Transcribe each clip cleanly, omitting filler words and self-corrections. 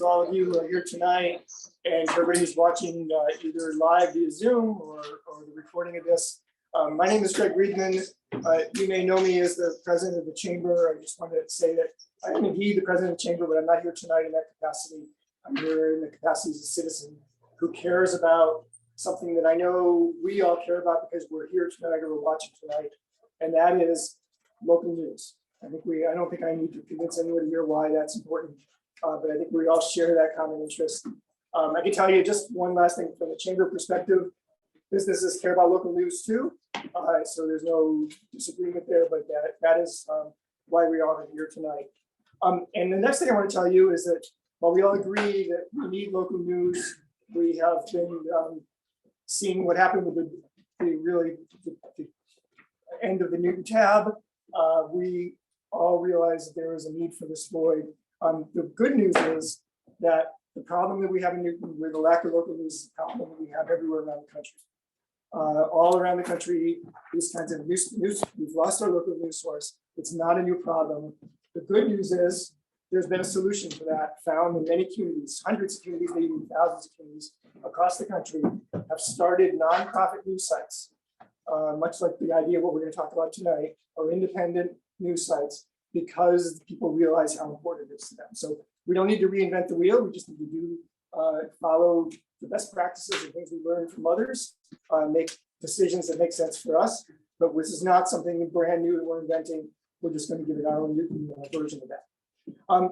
for all of you who are here tonight and for everybody who's watching either live via Zoom or the recording of this. My name is Greg Riedman. You may know me as the president of the chamber. I just wanted to say that I am indeed the president of the chamber, but I'm not here tonight in that capacity. I'm here in the capacity as a citizen who cares about something that I know we all care about because we're here tonight or we're watching tonight, and that is local news. I don't think I need to convince anyone here why that's important, but I think we all share that common interest. I can tell you just one last thing from the chamber perspective. Businesses care about local news too, so there's no disagreement there, but that is why we are here tonight. And the next thing I want to tell you is that while we all agree that we need local news, we have been seeing what happened with the end of the Newton tab. We all realize that there is a need for this void. The good news is that the problem that we have in Newton with the lack of local news is a problem that we have everywhere around the country. All around the country, these kinds of news, we've lost our local news source. It's not a new problem. The good news is there's been a solution for that found in many communities, hundreds of communities, maybe even thousands of communities across the country have started nonprofit news sites, much like the idea of what we're going to talk about tonight, or independent news sites, because people realize how important it is to them. So we don't need to reinvent the wheel. We just need to follow the best practices and things we learned from others, make decisions that make sense for us. But this is not something brand new that we're inventing. We're just going to give it our own version of that.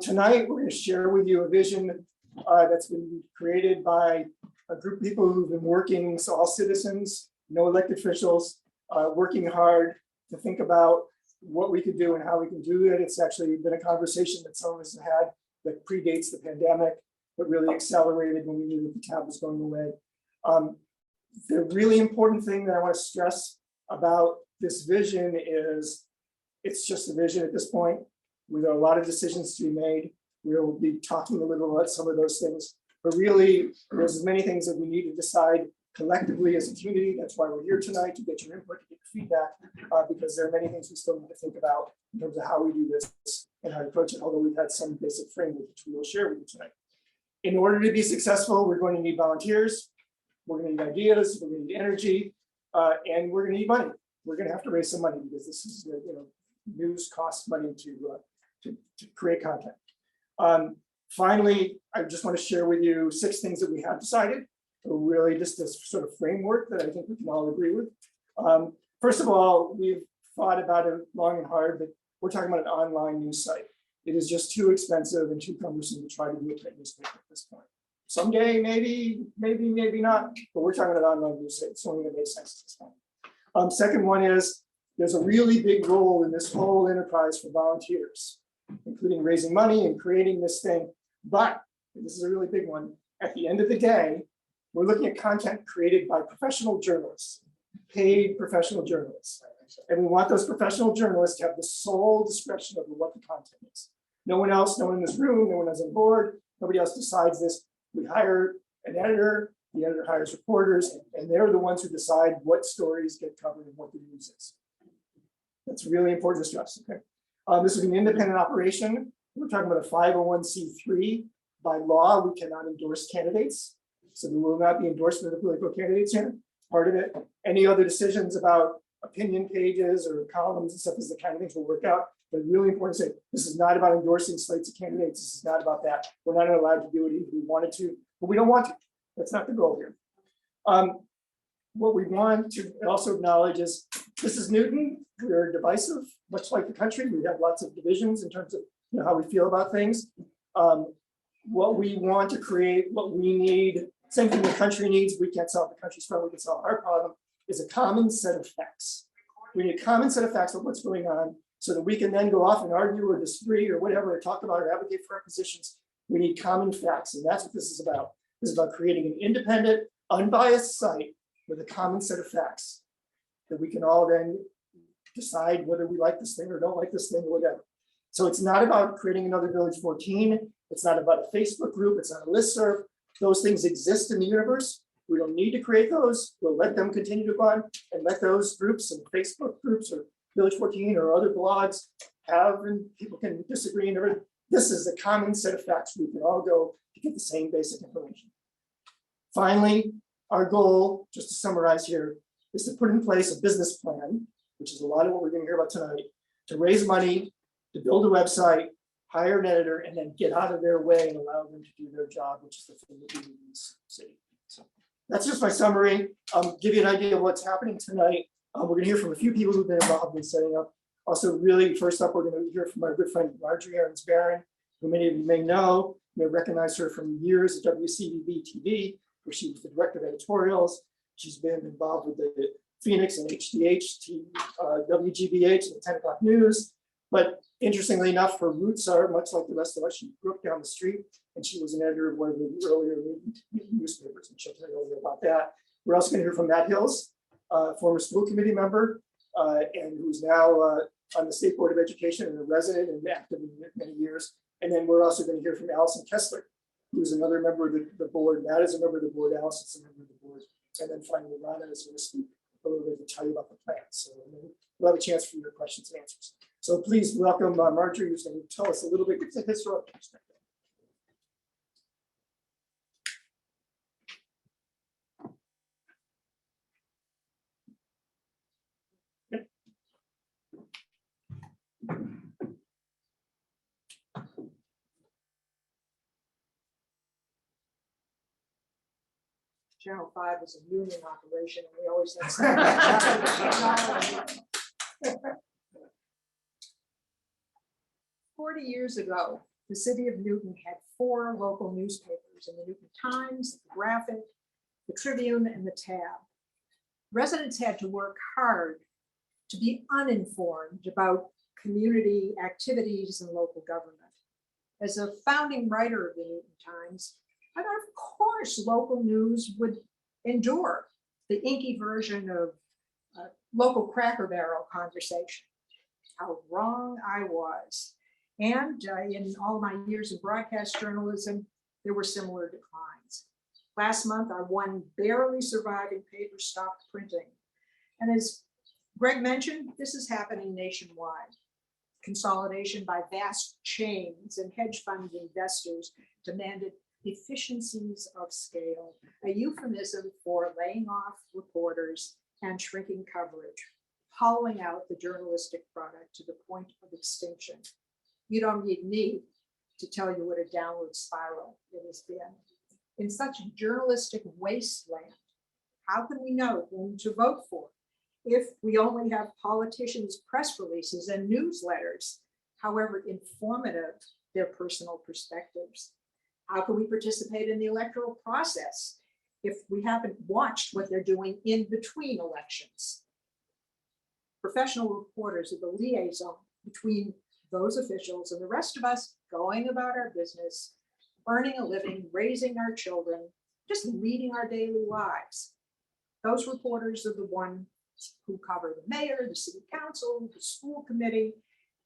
Tonight, we're going to share with you a vision that's been created by a group of people who've been working, so all citizens, no elected officials, working hard to think about what we could do and how we can do it. It's actually been a conversation that some of us have had that predates the pandemic, but really accelerated when we knew that the tab was going away. The really important thing that I want to stress about this vision is it's just a vision at this point. There are a lot of decisions to be made. We'll be talking a little about some of those things, but really there's as many things that we need to decide collectively as a community. That's why we're here tonight, to get your input, to get your feedback, because there are many things we still need to think about in terms of how we do this and how to approach it, although we've had some basic framework which we will share with you tonight. In order to be successful, we're going to need volunteers, we're going to need ideas, we're going to need energy, and we're going to need money. We're going to have to raise some money because this is, news costs money to create content. Finally, I just want to share with you 6 things that we have decided, really just this sort of framework that I think we can all agree with. First of all, we've thought about it long and hard, but we're talking about an online news site. It is just too expensive and too cumbersome to try to do a print newspaper at this point. Someday, maybe not, but we're talking about an online news site. It's only going to make sense at this point. Second one is there's a really big role in this whole enterprise for volunteers, including raising money and creating this thing. But this is a really big one. At the end of the day, we're looking at content created by professional journalists, paid professional journalists. And we want those professional journalists to have the sole discretion over what the content is. No one else, no one in this room, no one else on board, nobody else decides this. We hire an editor, the editor hires reporters, and they're the ones who decide what stories get covered and what the news is. That's really important to stress, okay? This is an independent operation. We're talking about a 501c3. By law, we cannot endorse candidates. So there will not be endorsement of political candidates here. Part of it. Any other decisions about opinion pages or columns and stuff is the kind of things we'll work out. But really important to say, this is not about endorsing slates of candidates. This is not about that. We're not allowed to do it if we wanted to, but we don't want to. That's not the goal here. What we want to also acknowledge is this is Newton. We're divisive, much like the country. We have lots of divisions in terms of how we feel about things. What we want to create, what we need, same thing the country needs. We can't solve the country's problem. We can solve our problem. Is a common set of facts. We need a common set of facts of what's going on so that we can then go off and argue or disagree or whatever, or talk about or advocate for our positions. We need common facts, and that's what this is about. This is about creating an independent, unbiased site with a common set of facts that we can all then decide whether we like this thing or don't like this thing or whatever. So it's not about creating another Village 14. It's not about a Facebook group. It's not a listserv. Those things exist in the universe. We don't need to create those. We'll let them continue to run and let those groups and Facebook groups or Village 14 or other blogs have, and people can disagree and everything. This is a common set of facts we can all go to get the same basic information. Finally, our goal, just to summarize here, is to put in place a business plan, which is a lot of what we're going to hear about tonight, to raise money, to build a website, hire an editor, and then get out of their way and allow them to do their job, which is the thing that we need in this city. So that's just my summary. Give you an idea of what's happening tonight. We're going to hear from a few people who've been involved in setting up. Also, really, first up, we're going to hear from our good friend Marjorie Aarons-Barron, who many of you may know. You may recognize her from years at WCVB TV, where she was the director of editorials. She's been involved with the Phoenix and HDH, WGBH, and the 10 o'clock news. But interestingly enough, her roots are much like the rest of us. She grew up down the street, and she was an editor of one of the earlier newspapers, and she'll tell you a little bit about that. We're also going to hear from Matt Hills, former school committee member, and who's now on the State Board of Education and a resident and active in many years. And then we're also going to hear from Allison Kessler, who's another member of the board. Matt is a member of the board, Allison's a member of the board. And then finally, Rana is going to speak a little bit to tell you about the plan. So we'll have a chance for your questions and answers. So please welcome Marjorie, who's going to tell us a little bit, give us a historical perspective. Channel 5 is a union operation, and we always have 40 years ago, the city of Newton had 4 local newspapers: in the Newton Times, the Graphic, the Tribune, and the Tab. Residents had to work hard to be uninformed about community activities and local government. As a founding writer of the Newton Times, I thought, of course, local news would endure the inky version of local Cracker Barrel conversation. How wrong I was. And in all my years of broadcast journalism, there were similar declines. Last month, our one barely surviving paper stopped printing. And as Greg mentioned, this is happening nationwide. Consolidation by vast chains and hedge fund investors demanded efficiencies of scale, a euphemism for laying off reporters and shrinking coverage, hollowing out the journalistic product to the point of extinction. You don't need me to tell you what a downward spiral it has been. In such journalistic wasteland, how can we know whom to vote for if we only have politicians' press releases and newsletters, however informative their personal perspectives? How can we participate in the electoral process if we haven't watched what they're doing in between elections? Professional reporters are the liaison between those officials and the rest of us going about our business, earning a living, raising our children, just leading our daily lives. Those reporters are the ones who cover the mayor, the city council, the school committee,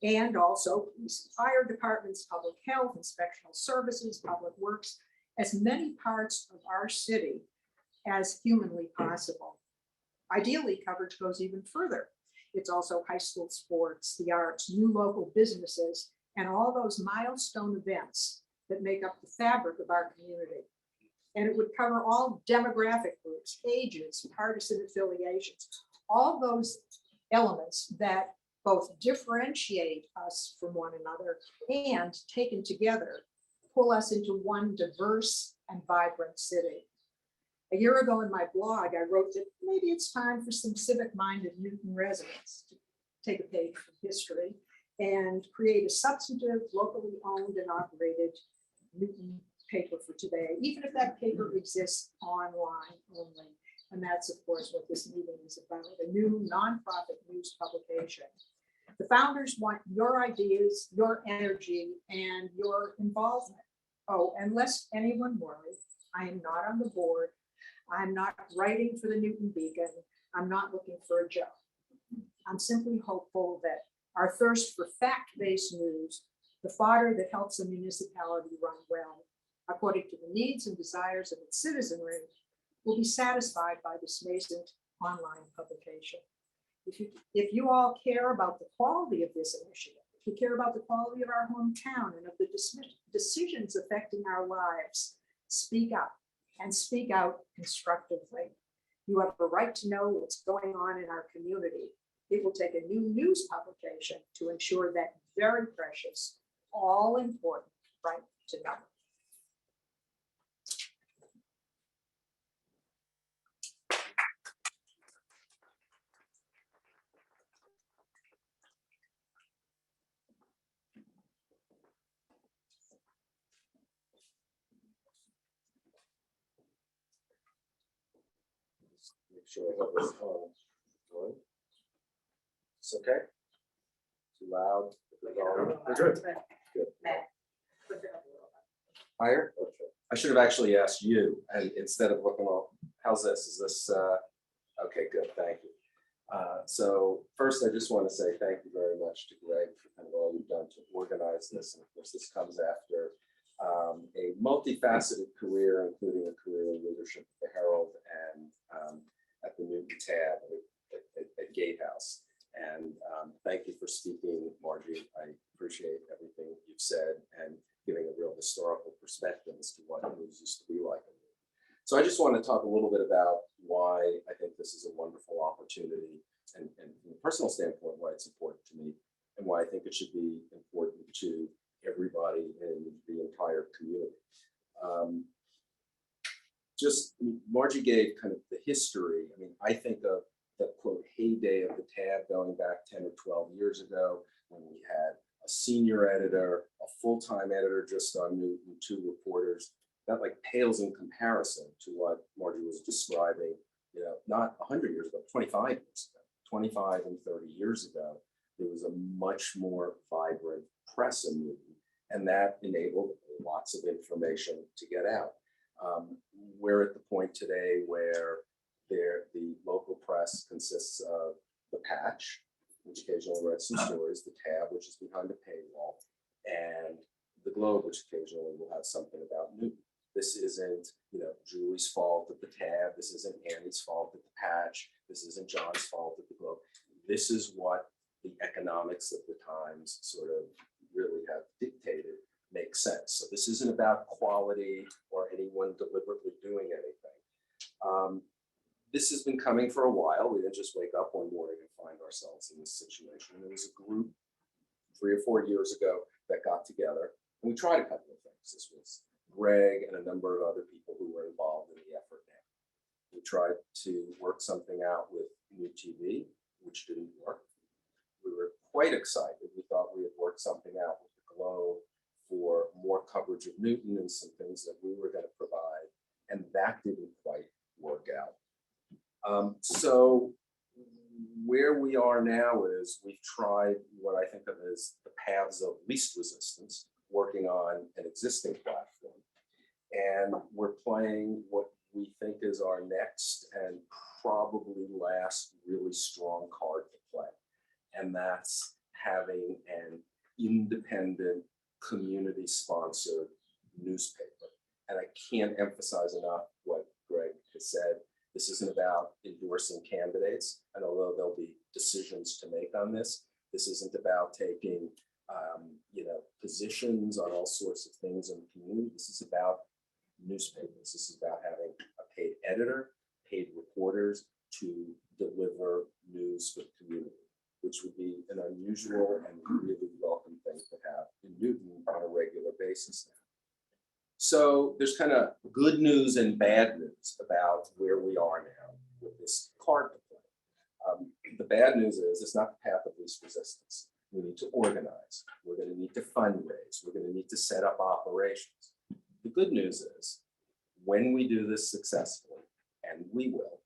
and also police and fire departments, public health, inspectional services, public works, as many parts of our city as humanly possible. Ideally, coverage goes even further. It's also high school sports, the arts, new local businesses, and all those milestone events that make up the fabric of our community. And it would cover all demographic groups, ages, partisan affiliations, all those elements that both differentiate us from one another and, taken together, pull us into one diverse and vibrant city. A year ago in my blog, I wrote that maybe it's time for some civic-minded Newton residents to take a page from history and create a substantive, locally owned and operated Newton paper for today, even if that paper exists online only. And that's, of course, what this meeting is about, a new nonprofit news publication. The founders want your ideas, your energy, and your involvement. Oh, and lest anyone worry, I am not on the board. I'm not writing for the Newton Beacon. I'm not looking for a job. I'm simply hopeful that our thirst for fact-based news, the fodder that helps a municipality run well, according to the needs and desires of its citizenry, will be satisfied by this nascent online publication. If you all care about the quality of this initiative, If you care about the quality of our hometown and of the decisions affecting our lives, speak up and speak out constructively. You have a right to know what's going on in our community. It will take a new news publication to ensure that very precious, all important right to know. Make sure I have this on. One. It's okay? Too loud? We're good. Good. Higher? Okay. I should have actually asked you, and instead of looking all, how's this? Is this, okay, good, thank you. So first, I just want to say thank you very much to Greg for kind of all you've done to organize this. And of course, this comes after a multifaceted career, including a career in leadership at the Herald and at the Newton Tab at Gatehouse. And thank you for speaking, Margie. I appreciate everything you've said and giving a real historical perspective as to what news used to be like. So I just want to talk a little bit about why I think this is a wonderful opportunity and from a personal standpoint, why it's important to me and why I think it should be important to everybody in the entire community. Just Margie gave kind of the history. I mean, I think of the quote heyday of the tab going back 10 or 12 years ago when we had a senior editor, a full-time editor just on Newton, 2 reporters. That like pales in comparison to what Margie was describing, you know, not 100 years ago, 25 years ago, 25 and 30 years ago. There was a much more vibrant press in Newton, and that enabled lots of information to get out. We're at the point today where the local press consists of the Patch, which occasionally writes some stories, the Tab, which is behind a paywall, and the Globe, which occasionally will have something about Newton. This isn't, you know, Julie's fault at the Tab. This isn't Annie's fault at the Patch. This isn't John's fault at the Globe. This is what the economics of the times sort of really have dictated makes sense. So this isn't about quality or anyone deliberately doing anything. This has been coming for a while. We didn't just wake up one morning and find ourselves in this situation. There was a group 3 or 4 years ago that got together and we tried a couple of things. This was Greg and a number of other people who were involved in the effort now. We tried to work something out with New TV, which didn't work. We were quite excited. We thought we had worked something out with the Globe for more coverage of Newton and some things that we were going to provide, and that didn't quite work out. So where we are now is we've tried what I think of as the paths of least resistance, working on an existing platform. And we're playing what we think is our next and probably last really strong card to play. And that's having an independent, community-sponsored newspaper. And I can't emphasize enough what Greg has said. This isn't about endorsing candidates, and although there'll be decisions to make on this, this isn't about taking positions on all sorts of things in the community. This is about newspapers. This is about having a paid editor, paid reporters to deliver news for the community, which would be an unusual and really welcome thing to have in Newton on a regular basis now. So there's kind of good news and bad news about where we are now with this card to play. The bad news is it's not the path of least resistance. We need to organize. We're going to need to fundraise. We're going to need to set up operations. The good news is when we do this successfully, and we will,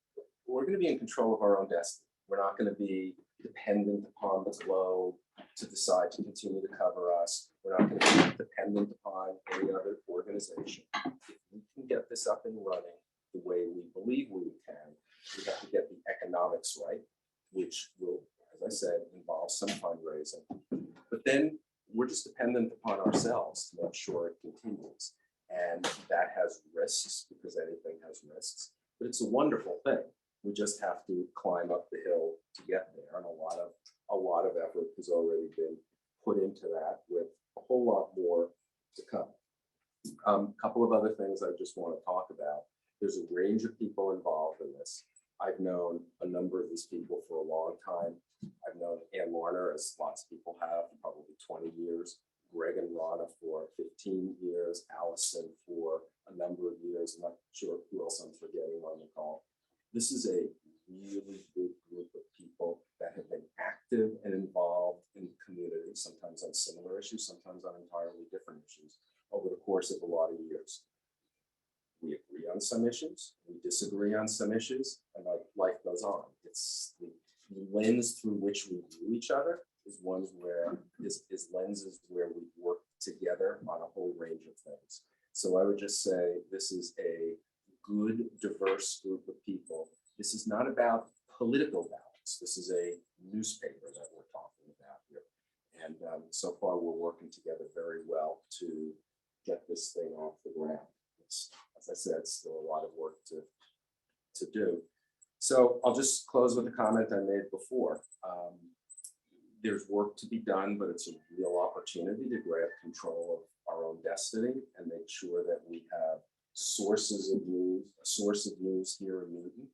we're going to be in control of our own destiny. We're not going to be dependent upon the Globe to decide to continue to cover us. We're not going to be dependent upon any other organization. If we can get this up and running the way we believe we can, we have to get the economics right, which will, as I said, involve some fundraising. But then we're just dependent upon ourselves to make sure it continues. And that has risks because anything has risks, but it's a wonderful thing. We just have to climb up the hill to get there. And a lot of effort has already been put into that with a whole lot more to come. Couple of other things I just want to talk about. There's a range of people involved in this. I've known a number of these people for a long time. I've known Ann Warner, as lots of people have, for probably 20 years. Greg and Rana for 15 years. Allison for a number of years. I'm not sure who else I'm forgetting on the call. This is a really good group of people that have been active and involved in the community, sometimes on similar issues, sometimes on entirely different issues, over the course of a lot of years. We agree on some issues, we disagree on some issues, and life goes on. It's the lens through which we view each other is ones where is lenses where we work together on a whole range of things. So I would just say this is a good, diverse group of people. This is not about political balance. This is a newspaper that we're talking about here. And so far we're working together very well to get this thing off the ground. It's, as I said, still a lot of work to do. So I'll just close with a comment I made before. There's work to be done, but it's a real opportunity to grab control of our own destiny and make sure that we have sources of news, a source of news here in Newton,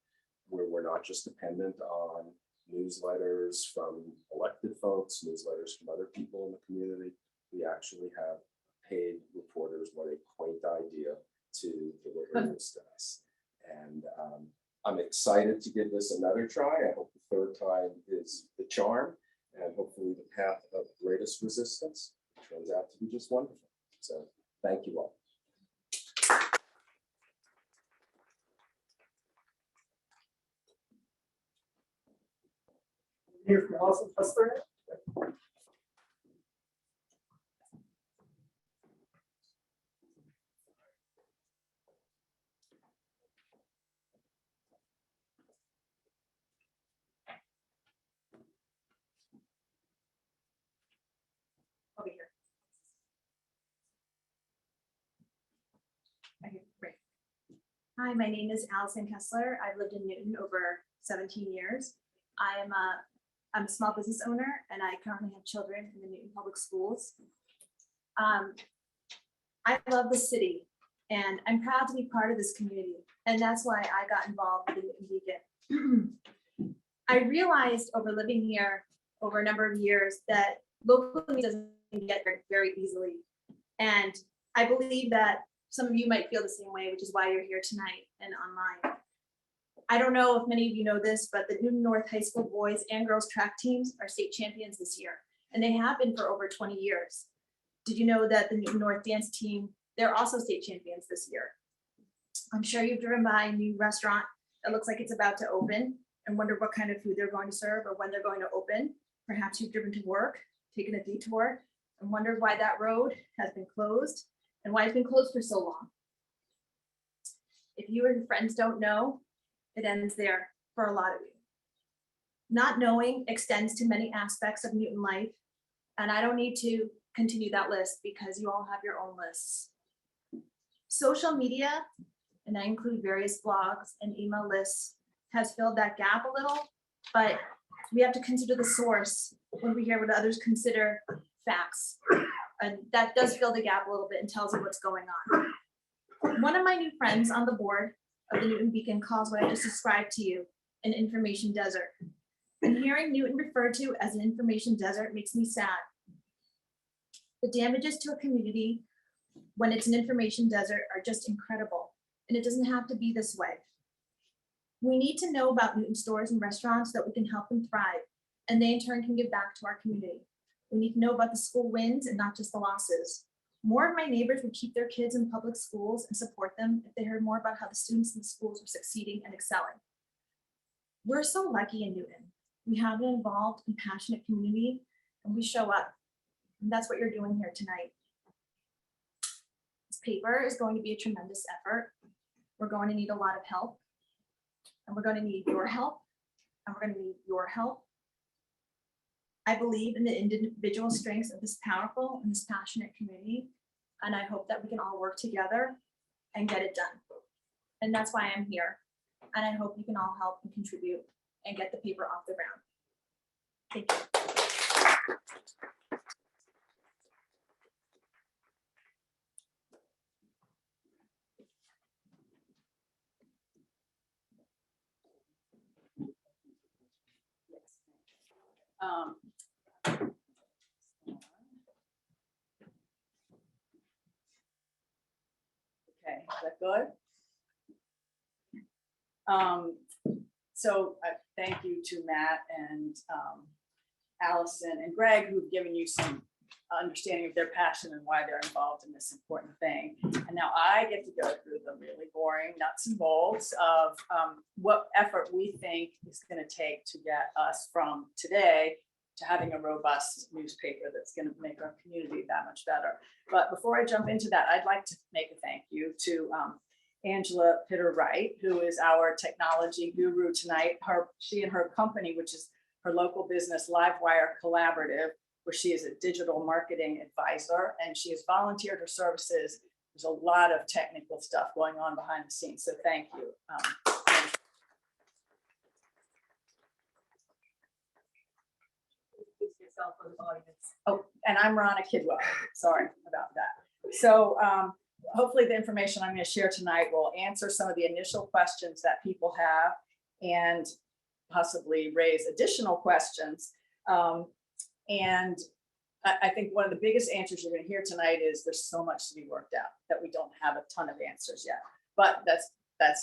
where we're not just dependent on newsletters from elected folks, newsletters from other people in the community. We actually have paid reporters. What a quaint idea to deliver news to us. And I'm excited to give this another try. I hope the third time is the charm, and hopefully the path of greatest resistance turns out to be just wonderful. So thank you all. Here from Allison Kessler. Over here. Right here, great. Hi, my name is Allison Kessler. I've lived in Newton over 17 years. I'm a small business owner, and I currently have children in the Newton Public Schools. I love the city, and I'm proud to be part of this community, and that's why I got involved with the Newton Beacon. I realized over living here over a number of years that local news doesn't get there very easily, and I believe that some of you might feel the same way, which is why you're here tonight and online. I don't know if many of you know this, but the Newton North High School boys and girls track teams are state champions this year, and they have been for over 20 years. Did you know that the Newton North dance team, they're also state champions this year? I'm sure you've driven by a new restaurant that looks like it's about to open and wonder what kind of food they're going to serve or when they're going to open. Perhaps you've driven to work, taken a detour, and wondered why that road has been closed and why it's been closed for so long. If you or your friends don't know, it ends there for a lot of you. Not knowing extends to many aspects of Newton life, and I don't need to continue that list because you all have your own lists. Social media, and I include various blogs and email lists, has filled that gap a little, but we have to consider the source when we hear what others consider facts. And that does fill the gap a little bit and tells you what's going on. One of my new friends on the board of the Newton Beacon calls what I just described to you an information desert. And hearing Newton referred to as an information desert makes me sad. The damages to a community when it's an information desert are just incredible, and it doesn't have to be this way. We need to know about Newton stores and restaurants so that we can help them thrive, and they in turn can give back to our community. We need to know about the school wins and not just the losses. More of my neighbors would keep their kids in public schools and support them if they heard more about how the students in the schools are succeeding and excelling. We're so lucky in Newton. We have an involved and passionate community, and we show up. And that's what you're doing here tonight. This paper is going to be a tremendous effort. We're going to need a lot of help, and we're going to need your help, and we're going to need your help. I believe in the individual strengths of this powerful and this passionate community, and I hope that we can all work together and get it done. And that's why I'm here, and I hope you can all help and contribute and get the paper off the ground. Thank you. Okay, is that good? So thank you to Matt and Allison and Greg, who've given you some understanding of their passion and why they're involved in this important thing. And now I get to go through the really boring nuts and bolts of what effort we think is going to take to get us from today to having a robust newspaper that's going to make our community that much better. But before I jump into that, I'd like to make a thank you to Angela Pitter-Wright, who is our technology guru tonight. She and her company, which is her local business Livewire Collaborative, where she is a digital marketing advisor, and she has volunteered her services. There's a lot of technical stuff going on behind the scenes, so thank you. Oh, and I'm Ronna Kidwell. Sorry about that. So hopefully the information I'm going to share tonight will answer some of the initial questions that people have and possibly raise additional questions. And I think one of the biggest answers you're going to hear tonight is there's so much to be worked out that we don't have a ton of answers yet. But that's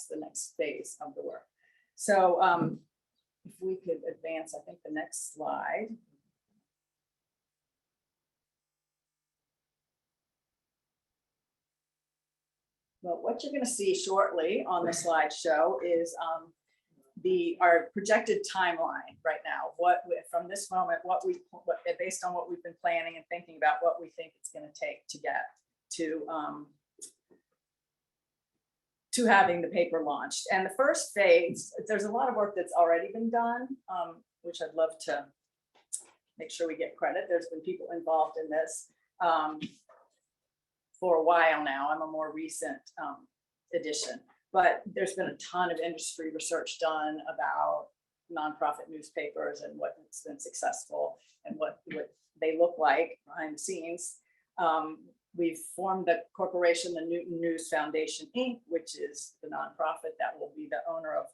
the next phase of the work. So if we could advance, I think the next slide. Well, what you're going to see shortly on the slideshow is our projected timeline right now. From this moment, based on what we've been planning and thinking about, what we think it's going to take to get to having the paper launched. And the first phase, there's a lot of work that's already been done, which I'd love to make sure we get credit. There's been people involved in this for a while now. I'm a more recent addition, but there's been a ton of industry research done about nonprofit newspapers and what's been successful and what they look like behind the scenes. We've formed the corporation, the Newton News Foundation, Inc., which is the nonprofit that will be the owner of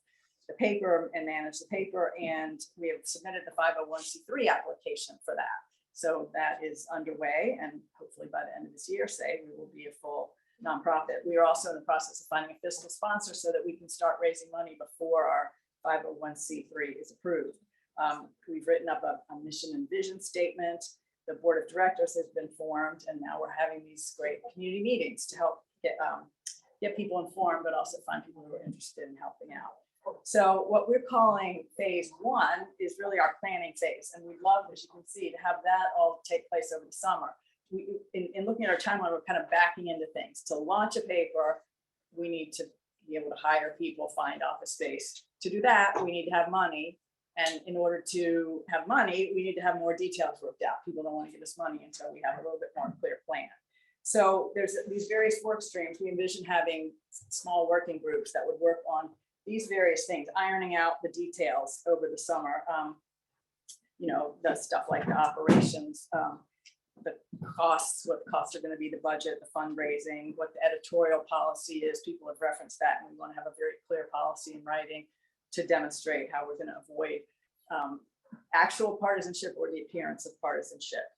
the paper and manage the paper. And we have submitted the 501c3 application for that. So that is underway, and hopefully by the end of this year, we will be a full nonprofit. We are also in the process of finding a fiscal sponsor so that we can start raising money before our 501c3 is approved. We've written up a mission and vision statement. The board of directors has been formed, and now we're having these great community meetings to help get people informed, but also find people who are interested in helping out. So what we're calling phase one is really our planning phase. And we'd love, as you can see, to have that all take place over the summer. In looking at our timeline, we're kind of backing into things. To launch a paper, we need to be able to hire people, find office space. To do that, we need to have money. And in order to have money, we need to have more details worked out. People don't want to give us money until we have a little bit more clear plan. So there's these various work streams. We envision having small working groups that would work on these various things, ironing out the details over the summer. The stuff like the operations, the costs, what the costs are going to be, the budget, the fundraising, what the editorial policy is. People have referenced that, and we want to have a very clear policy in writing to demonstrate how we're going to avoid actual partisanship or the appearance of partisanship.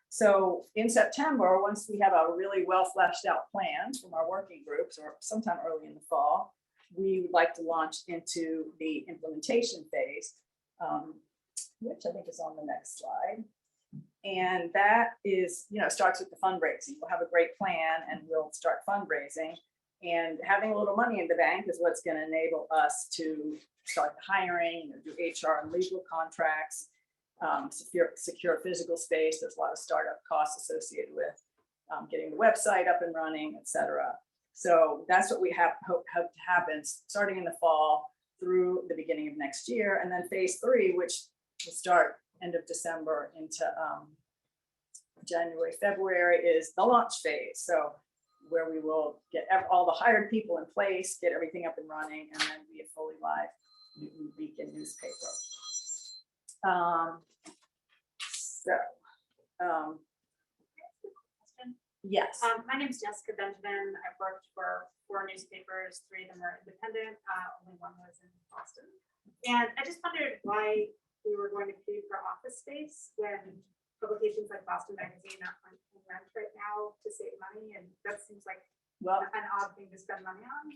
So in September, once we have a really well fleshed out plan from our working groups, or sometime early in the fall, we would like to launch into the implementation phase, which I think is on the next slide. And that is, starts with the fundraising. We'll have a great plan and we'll start fundraising. And having a little money in the bank is what's going to enable us to start hiring, do HR and legal contracts, secure physical space. There's a lot of startup costs associated with getting the website up and running, et cetera. So that's what we hope to happen starting in the fall through the beginning of next year. And then phase 3, which will start end of December into January, February, is the launch phase. So where we will get all the hired people in place, get everything up and running, and then be a fully live Newton Beacon newspaper. Yes. My name is Jessica Benjamin. I've worked for 4 newspapers. 3 of them are independent. Only one was in Boston. And I just wondered why we were going to pay for office space when publications like Boston Magazine are on rent right now to save money, and that seems like Well, an odd thing to spend money on.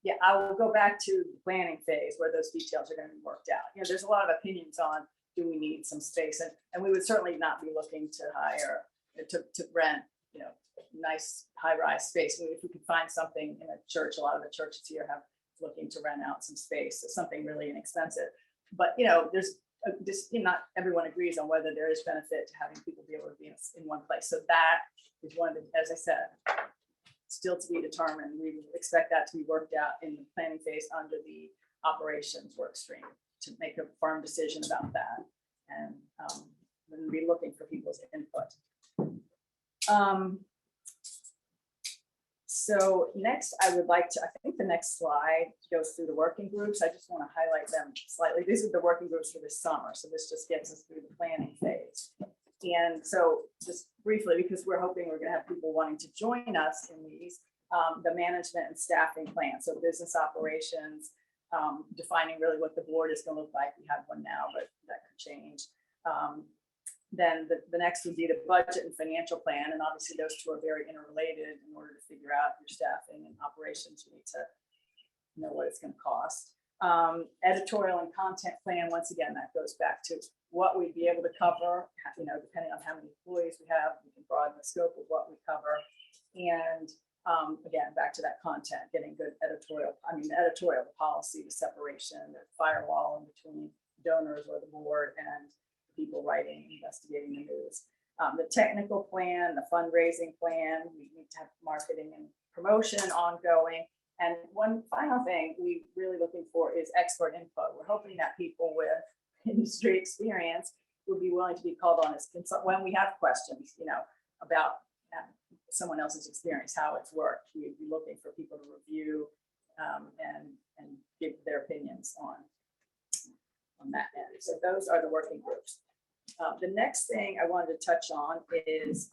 yeah, I will go back to the planning phase where those details are going to be worked out. You know, there's a lot of opinions on, do we need some space? And we would certainly not be looking to hire, to rent, you know, nice high-rise space. If we could find something in a church, a lot of the churches here have looking to rent out some space, something really inexpensive. But, you know, there's just, you know, not everyone agrees on whether there is benefit to having people be able to be in one place. So that is one of the, as I said, still to be determined. We expect that to be worked out in the planning phase under the operations work stream to make a firm decision about that. And we'll be looking for people's input. So next, I would like to, I think the next slide goes through the working groups. I just want to highlight them slightly. These are the working groups for this summer. So this just gets us through the planning phase. And so just briefly, because we're hoping we're going to have people wanting to join us in these, the management and staffing plan. So business operations, defining really what the board is going to look like. We have one now, but that could change. Then the next would be the budget and financial plan. And obviously those two are very interrelated. In order to figure out your staffing and operations, you need to know what it's going to cost. Editorial and content plan, once again, that goes back to what we'd be able to cover, you know, depending on how many employees we have, we can broaden the scope of what we cover. And again, back to that content, getting good editorial, the editorial policy, the separation, the firewall in between donors or the board and people writing, investigating the news. The technical plan, the fundraising plan, we need to have marketing and promotion ongoing. And one final thing we're really looking for is expert input. We're hoping that people with industry experience would be willing to be called on as when we have questions, you know, about someone else's experience, how it's worked. We'd be looking for people to review and give their opinions on that end. So those are the working groups. The next thing I wanted to touch on is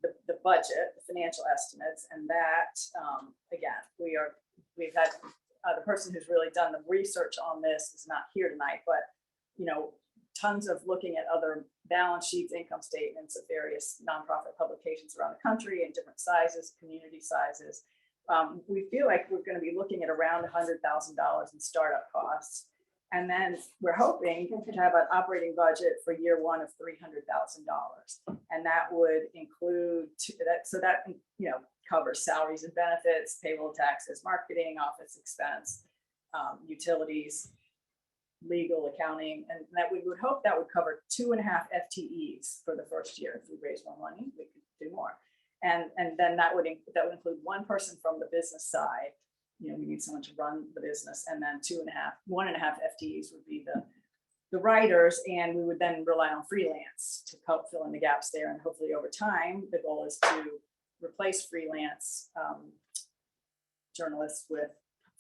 the budget, the financial estimates, and that again, we've had the person who's really done the research on this is not here tonight, but you know, tons of looking at other balance sheets, income statements of various nonprofit publications around the country in different sizes, community sizes. We feel like we're going to be looking at around $100,000 in startup costs. And then we're hoping to have an operating budget for year one of $300,000. And that would include that. So that, you know, covers salaries and benefits, payroll taxes, marketing, office expense, utilities, legal, accounting, and that we would hope that would cover 2.5 FTEs for the first year. If we raise more money, we could do more. And then that would include one person from the business side. You know, we need someone to run the business, and then 1.5 FTEs would be the writers, and we would then rely on freelance to help fill in the gaps there. And hopefully over time, the goal is to replace freelance journalists with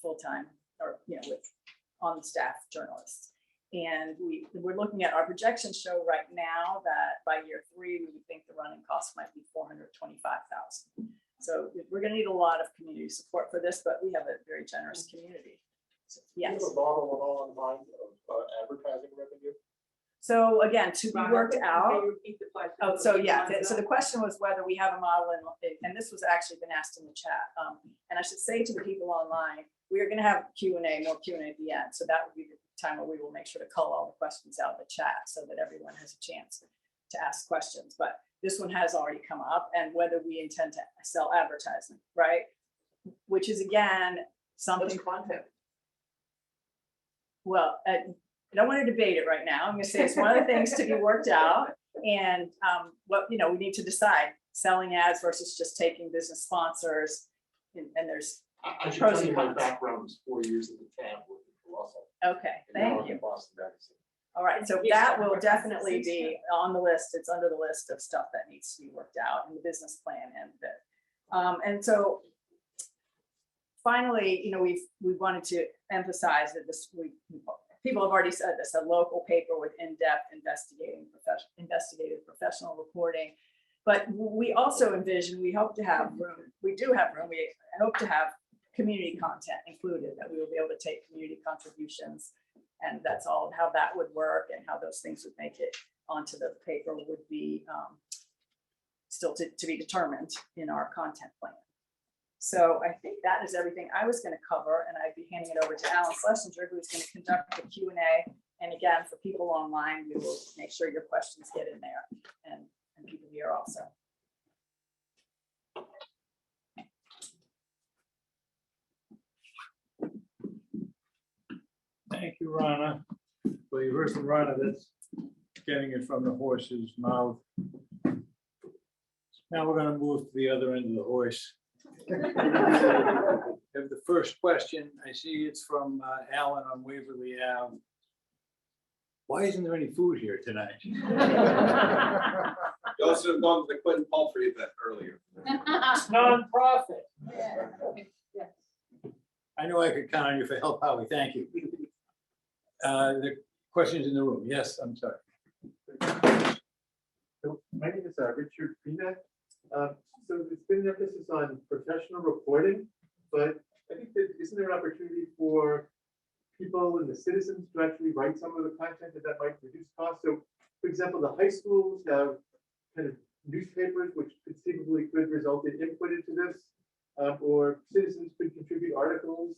full-time or, you know, with on-staff journalists. And we're looking at our projections show right now that by year 3, we would think the running cost might be $425,000. So we're going to need a lot of community support for this, but we have a very generous community. So, yes. Do you have a model at all in mind of advertising revenue? So again, to be worked out. Repeat the question. Oh, so yeah. So the question was whether we have a model, and this was actually been asked in the chat. And I should say to the people online, we are going to have Q&A, more Q&A at the end. So that would be the time where we will make sure to cull all the questions out of the chat so that everyone has a chance to ask questions. But this one has already come up, and whether we intend to sell advertising, right? Which is again something. What's content? Well, I don't want to debate it right now. I'm going to say it's one of the things to be worked out, and what we need to decide: selling ads versus just taking business sponsors. And there's I should pros tell and you my cons. background was 4 years at the tab working for Russell. Okay, and now thank I'm you. in Boston Magazine. All right, so that will definitely be on the list. It's under the list of stuff that needs to be worked out in the business plan and bit. And so finally, we wanted to emphasize that people have already said this, a local paper with in-depth investigative professional reporting. But we also envision, we hope to have room, we do have room, we hope to have community content included, that we will be able to take community contributions And that's all how that would work and how those things would make it onto the paper would be still to be determined in our content plan. So I think that is everything I was going to cover, and I'd be handing it over to Alan Schlesinger, who is going to conduct the Q&A. And again, for people online, we will make sure your questions get in there, and people here also. Thank you, Rana. Well, you heard from Rana, that's getting it from the horse's mouth. Now we're gonna move to the other end of the horse. Have the first question, I see it's from Alan on Waverly Ave. Why isn't there any food here tonight? You also have gone to the Quentin Palfrey event earlier. It's nonprofit. I know I could count on you for help, Howie, thank you. The questions in the room, yes, I'm sorry. So my name is Richard Greenack. So there's been an emphasis on professional reporting, but I think that isn't there an opportunity for people and the citizens to actually write some of the content that might reduce costs? So, for example, the high schools have kind of newspapers which conceivably could result in input into this, or citizens could contribute articles.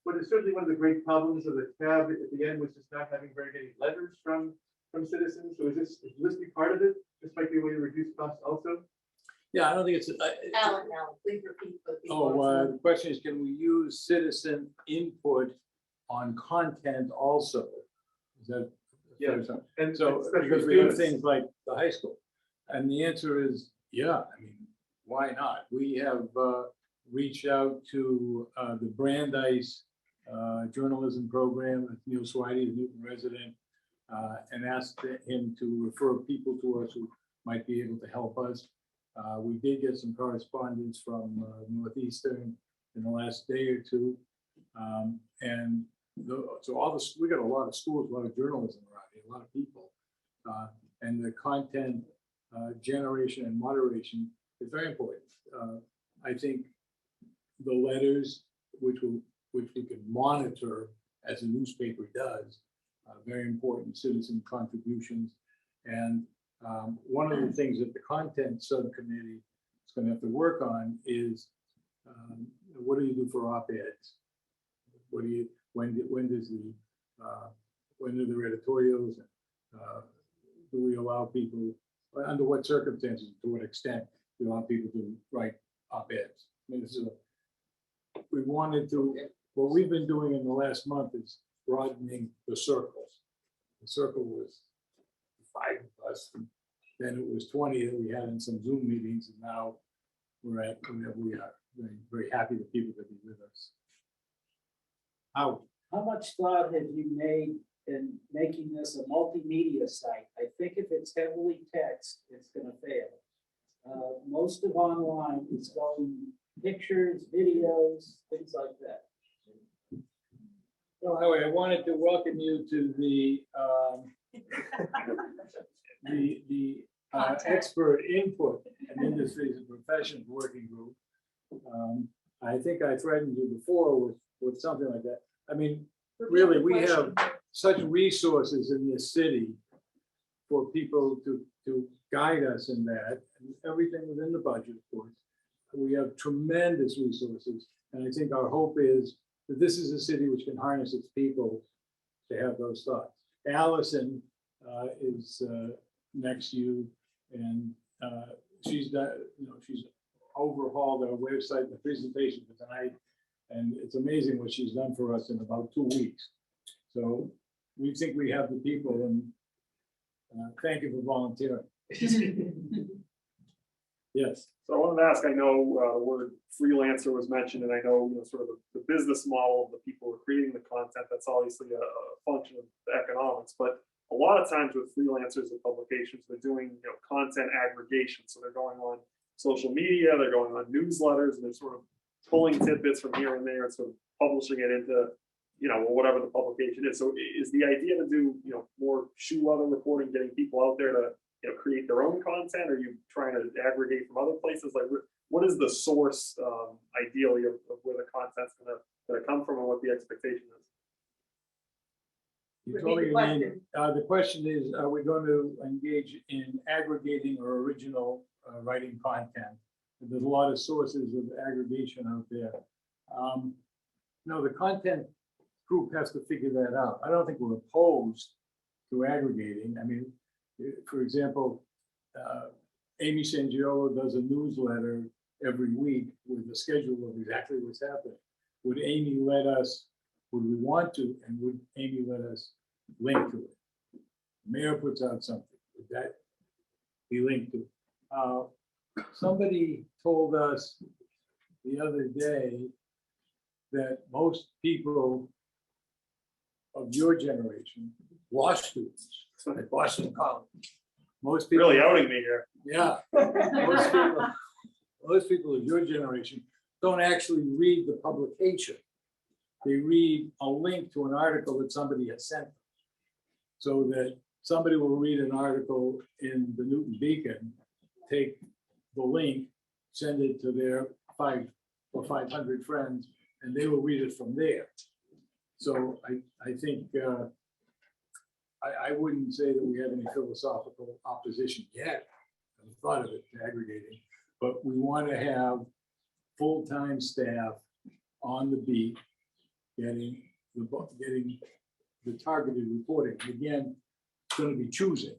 But it's certainly one of the great problems of the tab at the end was just not having very many letters from citizens. So is this be part of it? This might be a way to reduce costs also. Yeah, I don't think it's. Alan, please repeat. The question is, can we use citizen input on content also? Is that? Yeah. And so, because we have things like the high school, and the answer is, yeah, I mean, why not? We have reached out to the Brandeis journalism program, Neil Swidey, the Newton resident, and asked him to refer people to us who might be able to help us. We did get some correspondence from Northeastern in the last day or two. So we got a lot of schools, a lot of journalism around here, a lot of people. And the content generation and moderation is very important. I think the letters, which we can monitor as a newspaper does, very important citizen contributions. And one of the things that the content subcommittee is going to have to work on is what do you do for op-eds? What do you when are there editorials? Do we allow people, under what circumstances, to what extent do we allow people to write op-eds? I mean, we wanted to. What we've been doing in the last month is broadening the circles. The circle was 5 of us, and then it was 20 that we had in some Zoom meetings, and now we're at wherever we are. Very, very happy that people could be with us. How much thought have you made in making this a multimedia site? I think if it's heavily text, it's going to fail. Most of online is going pictures, videos, things like that. Well, anyway, I wanted to welcome you to the expert input and industries and professions working group. I think I threatened you before with something like that. I mean, really, we have such resources in this city for people to guide us in that, and everything within the budget, of course. We have tremendous resources, and I think our hope is that this is a city which can harness its people to have those thoughts. Allison is next to you, and she's done, she's overhauled our website, the presentation for tonight, and it's amazing what she's done for us in about 2 weeks. So we think we have the people, and thank you for volunteering. Yes. So I wanted to ask, I know the word freelancer was mentioned, and I know, sort of the business model of the people who are creating the content, that's obviously a function of the economics, but a lot of times with freelancers and publications, they're doing content aggregation. So they're going on social media, they're going on newsletters, and they're sort of pulling tidbits from here and there and sort of publishing it into whatever the publication is. So is the idea to do more shoe leather reporting, getting people out there to create their own content? Or are you trying to aggregate from other places? Like, what is the source ideally of where the content's gonna come from, and what the expectation is? You Repeat told me the your name. The question is, are we going to engage in aggregating or original writing content? There's a lot of sources of aggregation out there. No, the content group has to figure that out. I don't think we're opposed to aggregating. I mean, for example, Amy Sangiolo does a newsletter every week with a schedule of exactly what's happening. Would Amy let us, would we want to, and would Amy let us link to it? Mayor puts out something, would that be linked to? Somebody told us the other day that most people of your generation, law students at Boston College, most people. Really outing me here. Yeah. Most people of your generation don't actually read the publication. They read a link to an article that somebody has sent them. So that somebody will read an article in the Newton Beacon, take the link, send it to their 500 or 500 friends, and they will read it from there. So I think I wouldn't say that we have any philosophical opposition yet. I haven't thought of it aggregating, but we want to have full-time staff on the beat, getting the targeted reporting. Again, it's going to be choosing.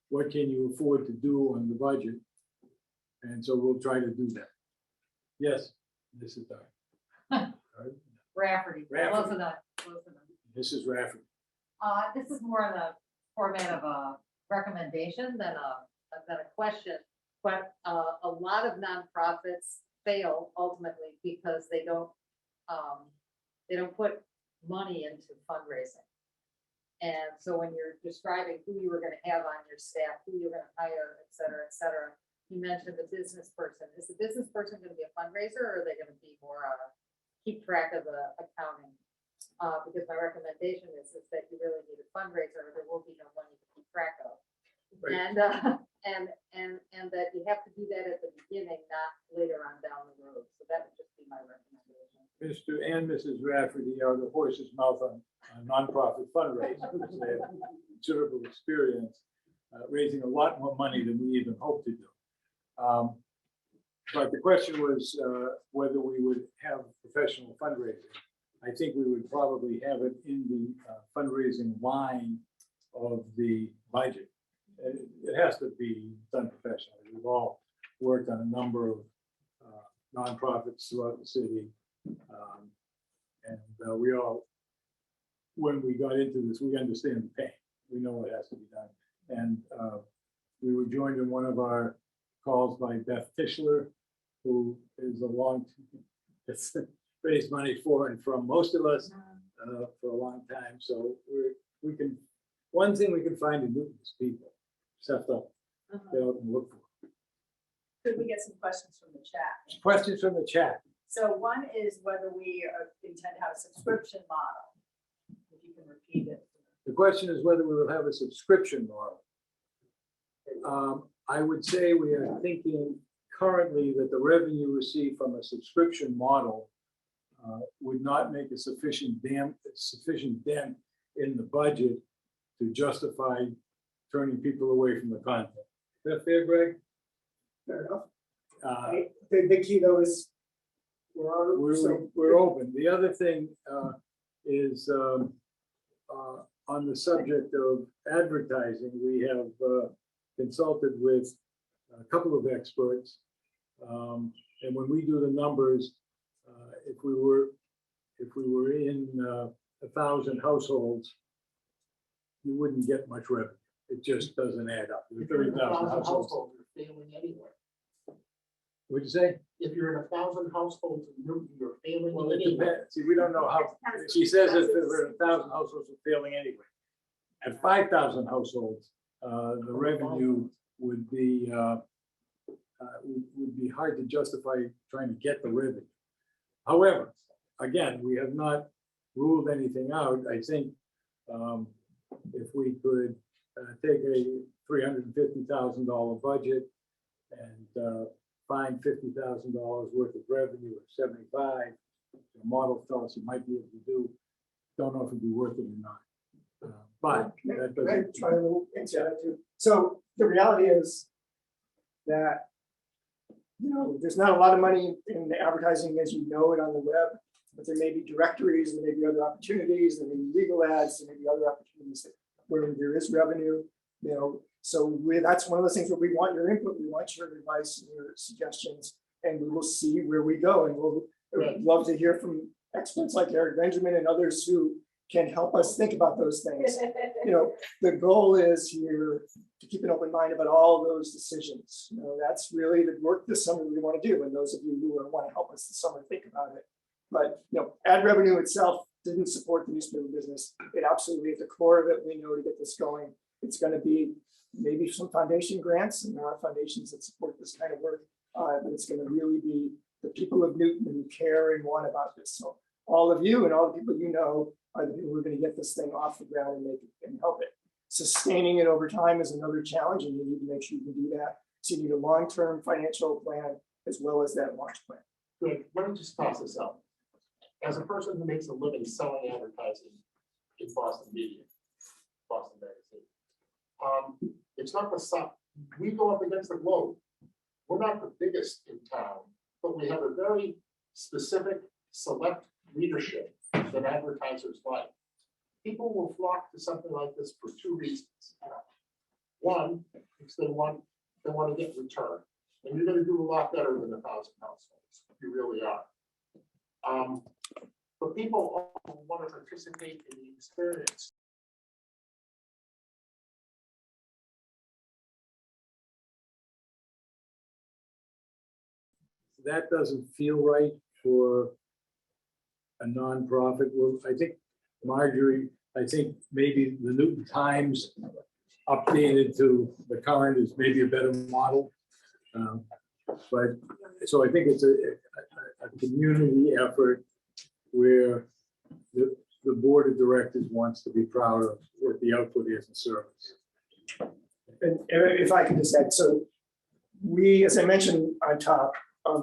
What can you afford to do on the budget? And so we'll try to do that. Yes, this is Doug. Rafferty, Rafferty. close enough, close enough. This is Rafferty. This is more in the format of a recommendation than a question. But a lot of nonprofits fail ultimately because they don't put money into fundraising. And so when you're describing who you were going to have on your staff, who you're going to hire, et cetera, you mentioned the business person. Is the business person going to be a fundraiser, or are they going to be more keep track of the accounting? Because my recommendation is that you really need a fundraiser, or there will be no money to keep track of. Right. And that you have to do that at the beginning, not later on down the road. So that would just be my recommendation. Mr. and Mrs. Rafferty are the horse's mouth on nonprofit fundraising. They have considerable experience raising a lot more money than we even hoped to do. But the question was whether we would have professional fundraising. I think we would probably have it in the fundraising line of the budget. It has to be done professionally. We've all worked on a number of nonprofits throughout the city. And we all, when we got into this, we understand the pain. We know what has to be done. And we were joined in one of our calls by Beth Tischler, who is it's raised money for and from most of us for a long time. So we can, one thing we can find in Newton is people. Just have to get out and look for them. Could we get some questions from the chat? Questions from the chat. So one is whether we intend to have a subscription model. If you can repeat it. The question is whether we will have a subscription model. I would say we are thinking currently that the revenue received from a subscription model would not make a sufficient dent in the budget to justify turning people away from the content. Is that fair, Greg? Fair enough. The key though is we're open. The other thing is on the subject of advertising, we have consulted with a couple of experts. And when we do the numbers, if we were in 1,000 households, you wouldn't get much revenue. It just doesn't add up. 30,000 households. You're failing anyway. What'd you say? If you're in 1,000 households in Newton, you're failing Well, it anyway. depends. See, we don't know how, she says if we're in 1,000 households, we're failing anyway. At 5,000 households, the revenue would be hard to justify trying to get the revenue. However, again, we have not ruled anything out. I think if we could take a $350,000 budget and find $50,000 worth of revenue at 75, the model tells us it might be able to do. Don't know if it'd be worth it or not. But Can that I doesn't, try to answer that too? So the reality is that, there's not a lot of money in the advertising as you know it on the web, but there may be directories, there may be other opportunities, there may be legal ads, there may be other opportunities where there is revenue, So that's one of those things where we want your input, we want your advice and your suggestions, and we will see where we go. And we'd love to hear from experts like Eric Benjamin and others who can help us think about those things. The goal is here to keep an open mind about all those decisions. That's really the work this summer we want to do. And those of you who want to help us this summer think about it. But ad revenue itself didn't support the newspaper business. It absolutely at the core of it, we know to get this going, it's going to be maybe some foundation grants, and there are foundations that support this kind of work. But it's going to really be the people of Newton who care and want about this. So all of you and all the people are the people who are going to get this thing off the ground and make it and help it. Sustaining it over time is another challenge, and you need to make sure you can do that. So you need a long-term financial plan as well as that launch plan. Good, let me just toss this out. As a person who makes a living selling advertising in Boston media, Boston magazine, it's not the sum. We go up against the globe. We're not the biggest in town, but we have a very specific, select readership that advertisers like. People will flock to something like this for two reasons. One, because they want to get return, and you're going to do a lot better than 1,000 households. You really are. But people also want to participate in the experience. that doesn't feel right for a nonprofit. Well, I think Marjorie, I think maybe the Newton Times updated to the current is maybe a better model. But so I think it's a community effort where the board of directors wants to be proud of what the output is in service. And if I could just add, so we, as I mentioned on top,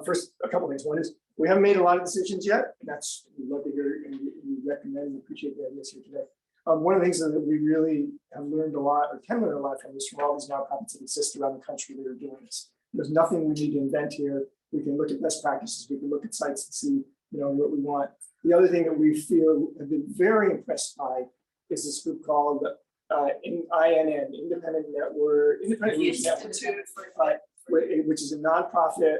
first, a couple things. One is we haven't made a lot of decisions yet. And that's, we'd love to hear and we recommend and appreciate the ideas here today. One of the things that we really have learned a lot, or can learn a lot from, is from all these nonprofits that exist around the country that are doing this. There's nothing we need to invent here. We can look at best practices. We can look at sites and see, what we want. The other thing that we feel have been very impressed by is this group called INN, Independent News Network, which is a nonprofit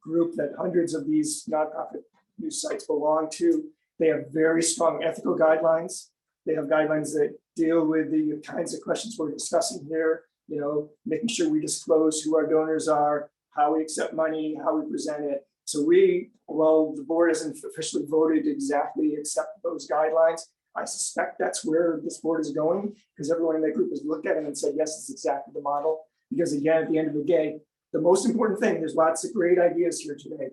group that hundreds of these nonprofit news sites belong to. They have very strong ethical guidelines. They have guidelines that deal with the kinds of questions we're discussing here, making sure we disclose who our donors are, how we accept money, how we present it. So while the board hasn't officially voted to exactly accept those guidelines, I suspect that's where this board is going, because everyone in that group has looked at it and said, yes, it's exactly the model. Because again, at the end of the day, the most important thing, there's lots of great ideas here today,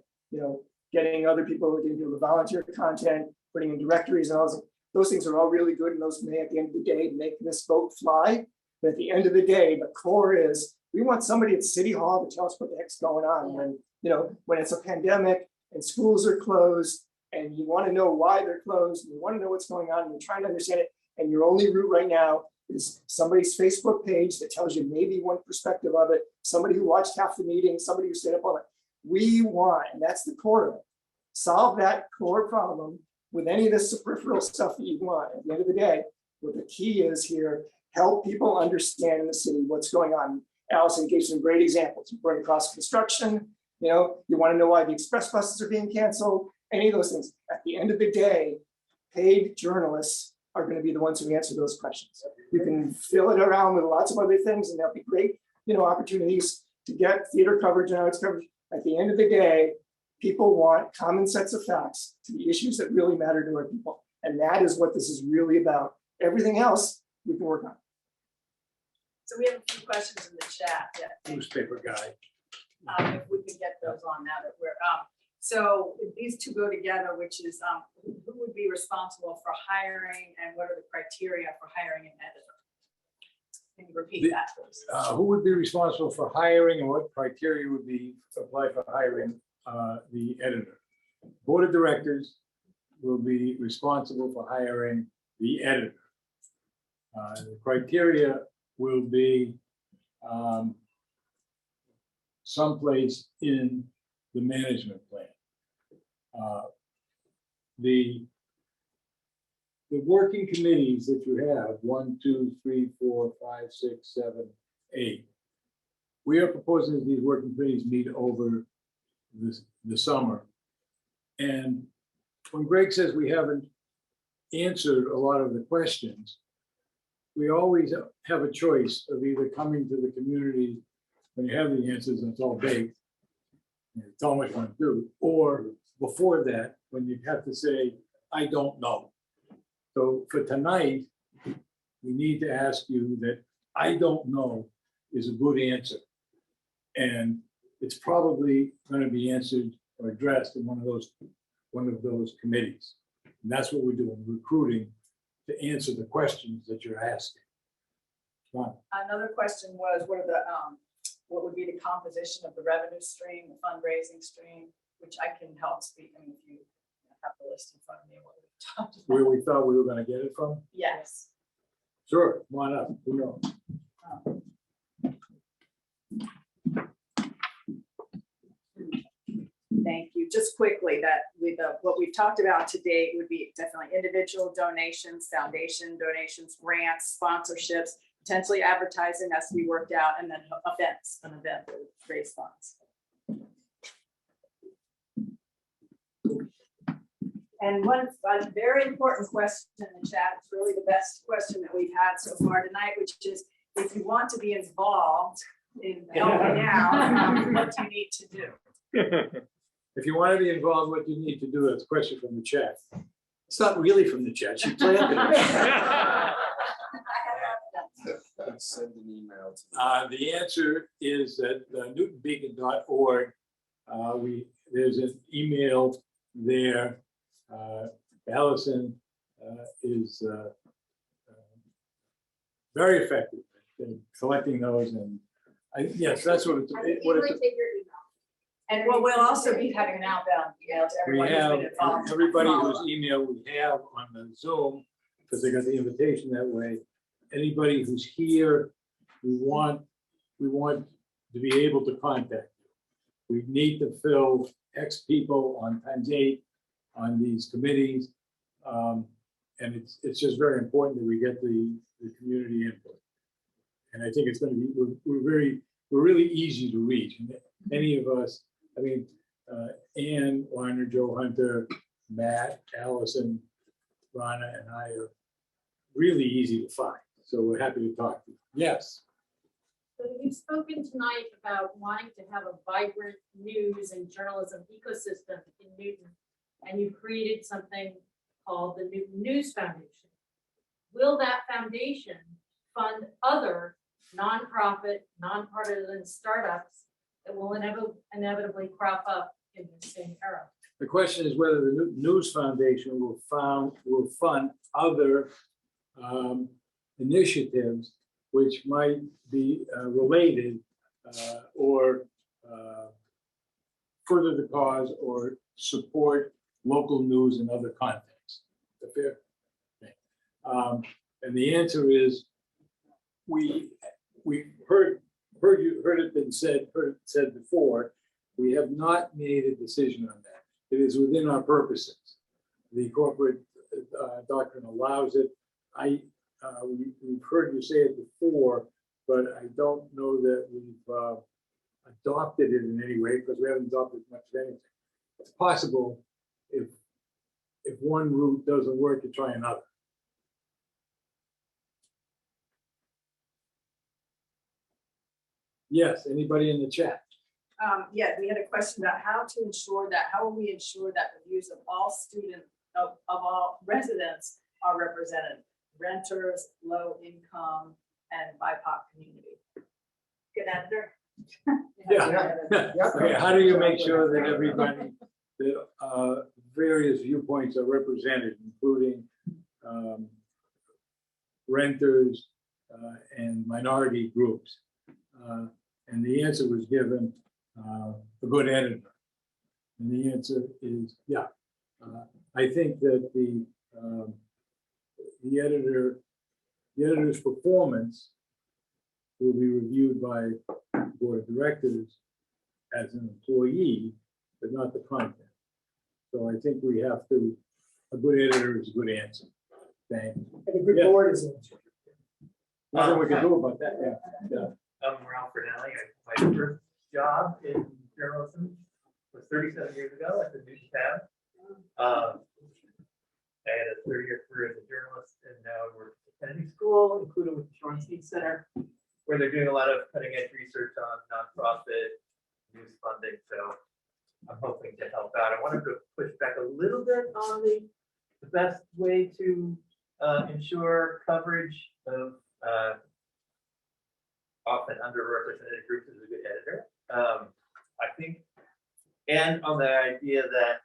getting other people, getting people to volunteer content, putting in directories and all those things are all really good, and those may at the end of the day make this vote fly. But at the end of the day, the core is we want somebody at City Hall to tell us what the heck's going on when it's a pandemic and schools are closed and you want to know why they're closed and you want to know what's going on and you're trying to understand it, and your only route right now is somebody's Facebook page that tells you maybe one perspective of it, somebody who watched half the meeting, somebody who stayed up all night. We want, and that's the core of it, solve that core problem with any of this peripheral stuff that you want. At the end of the day, what the key is here, help people understand in the city what's going on. Allison gave some great examples. You're going across construction, you want to know why the express buses are being canceled, any of those things. At the end of the day, paid journalists are going to be the ones who answer those questions. You can fill it around with lots of other things, and there'll be great, opportunities to get theater coverage and arts coverage. At the end of the day, people want common sets of facts to the issues that really matter to our people. And that is what this is really about. Everything else we can work on. So we have a few questions in the chat. Newspaper guy. If we could get those on now that we're so these two go together, which is who would be responsible for hiring and what are the criteria for hiring an editor? Can you repeat that, please? Who would be responsible for hiring and what criteria would be applied for hiring the editor? Board of directors will be responsible for hiring the editor. The criteria will be someplace in the management plan. The working committees that you have, 1, 2, 3, 4, 5, 6, 7, 8. We are proposing that these working committees meet over the summer. And when Greg says we haven't answered a lot of the questions, we always have a choice of either coming to the community when you have the answers and it's all baked, and you tell them what you want to do, or before that, when you have to say, I don't know. So for tonight, we need to ask you that I don't know is a good answer. And it's probably going to be answered or addressed in one of those committees. And that's what we're doing, recruiting to answer the questions that you're asking. Ron. Another question was, what would be the composition of the revenue stream, the fundraising stream, which I can help speak. I mean, if you have the list in front of me, what we've talked about. Where we thought we were going to get it from? Yes. Sure, come on up. Who knows? Thank you. Just quickly, that with what we've talked about to date would be definitely individual donations, foundation donations, grants, sponsorships, potentially advertising has to be worked out, and then events, an event that would raise funds. And one very important question in the chat, it's really the best question that we've had so far tonight, which is, if you want to be involved in helping out, what do you need to do? If you want to be involved, what you need to do, that's a question from the chat. It's not really from the chat, she planted it. Send an email to The answer is that newtonbeacon.org, there's an email there. Allison is very effective in collecting those, and yes, that's what it's. And well, we'll also be having an outbound email to We everyone who's have been involved. everybody whose email we have on the Zoom, because they got the invitation that way. Anybody who's here, we want to be able to contact you. We need to fill X people on ×8 on these committees. And it's just very important that we get the community input. And I think it's going to be, we're really easy to reach. And any of us, I mean, Ann, Warner, Joe Hunter, Matt, Allison, Rana, and I are really easy to find. So we're happy to talk to you. Yes. So you've spoken tonight about wanting to have a vibrant news and journalism ecosystem in Newton, and you created something called the Newton News Foundation. Will that foundation fund other nonprofit, nonpartisan startups that will inevitably crop up in the same era? The question is whether the Newton News Foundation will fund other initiatives which might be related or further the cause or support local news and other contexts. Is that fair? Okay. And the answer is we heard it said before. We have not made a decision on that. It is within our purposes. The corporate doctrine allows it. We've heard you say it before, but I don't know that we've adopted it in any way because we haven't adopted much of anything. It's possible if one route doesn't work to try another. Yes, anybody in the chat? Yeah, we had a question about how will we ensure that the views of all of all residents are represented? Renters, low income, and BIPOC community. Good editor. Yeah. Okay, how do you make sure that everybody, that various viewpoints are represented, including renters and minority groups? And the answer was given, a good editor. And the answer is, yeah. I think that the editor The editor's performance will be reviewed by the board of directors as an employee, but not the content. So I think we have to, a good editor is a good answer. Thank you. And a good Yeah. board is answered. Nothing we can do about that, yeah. I'm Ralph Fernelli. My first job in journalism was 37 years ago at the News Tab. I had a 30-year career as a journalist, and now I work at Kennedy School, including with the Shorenstein Center, where they're doing a lot of cutting-edge research on nonprofit news funding. So I'm hoping to help out. I wanted to push back a little bit on the best way to ensure coverage of often underrepresented groups as a good editor. I think, and on the idea that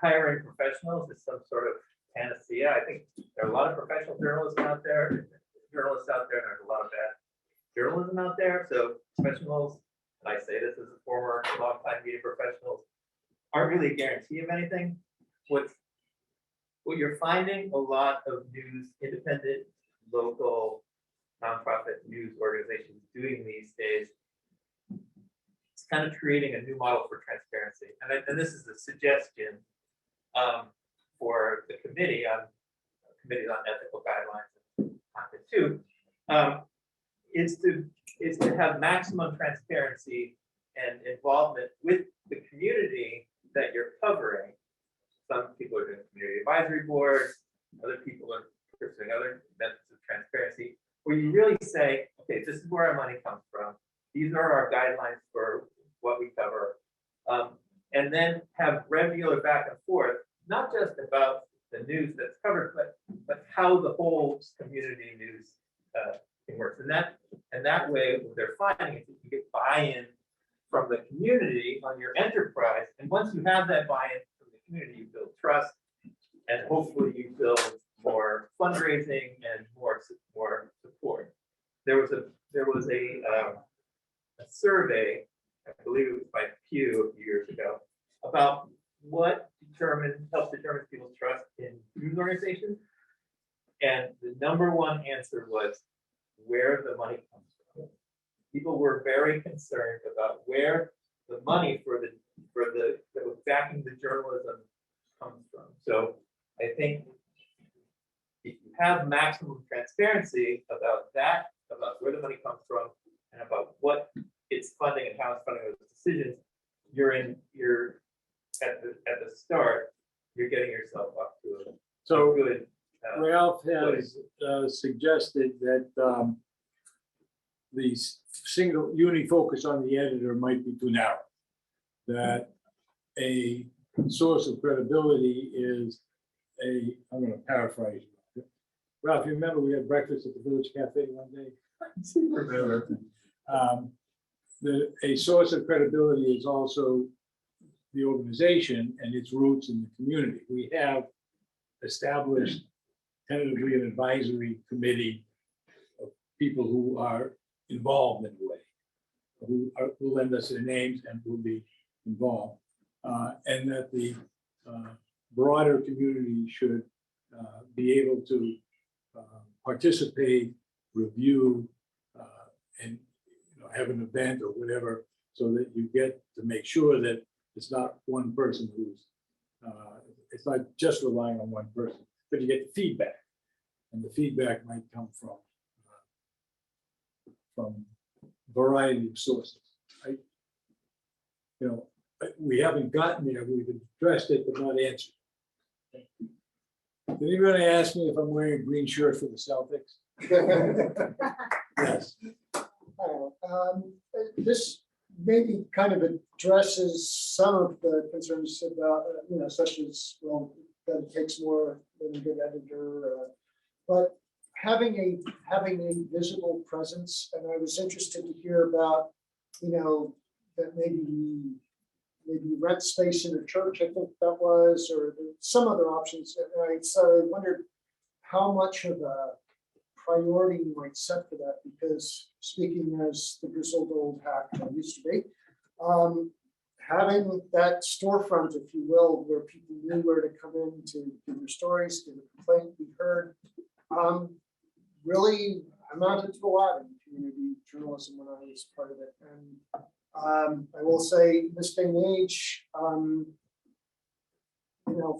hiring professionals is some sort of panacea. I think there are a lot of professional journalists out there, and there's a lot of bad journalism out there. So professionals, and I say this as a former longtime media professionals, aren't really a guarantee of anything. What you're finding a lot of news, independent, local, nonprofit news organizations doing these days, it's kind of creating a new model for transparency. And this is a suggestion for the committee on ethical guidelines and content too, is to have maximum transparency and involvement with the community that you're covering. Some people are doing community advisory boards, other people are pursuing other methods of transparency, where you really say, okay, this is where our money comes from. These are our guidelines for what we cover. And then have regular back and forth, not just about the news that's covered, but how the whole community news thing works. And that way, what they're finding is that you get buy-in from the community on your enterprise. And once you have that buy-in from the community, you build trust, and hopefully you build more fundraising and more support. There was a survey, I believe it was by Pew a few years ago, about what helps determine people's trust in news organizations. And the #1 answer was where the money comes from. People were very concerned about where the money that was backing the journalism comes from. So I think if you have maximum transparency about that, about where the money comes from, and about what it's funding and how it's funding those decisions, you're at the start, you're getting yourself up to a good. Ralph has suggested that the single unifocus on the editor might be too narrow. That a source of credibility is I'm going to paraphrase. Ralph, you remember we had breakfast at the Village Cafe one day? Remember. A source of credibility is also the organization and its roots in the community. We have established tentatively an advisory committee of people who are involved in a way, who will lend us their names and will be involved. And that the broader community should be able to participate, review, and have an event or whatever, so that you get to make sure that it's not one person who's, it's not just relying on one person, but you get the feedback. And the feedback might come from a variety of sources. We haven't gotten there, we've addressed it, but not answered. Did anybody ask me if I'm wearing a green shirt for the Celtics? Yes. This maybe kind of addresses some of the concerns about, such as, well, that it takes more than a good editor, but having a visible presence. And I was interested to hear about, that maybe rent space in a church, I think that was, or some other options. And so I wondered how much of a priority you might set for that, because speaking as the grizzled old hack I used to be, having that storefront, if you will, where people knew where to come in to give their stories, get a complaint, be heard, Really amounted to a lot in community journalism when I was part of it. And I will say, this day and age,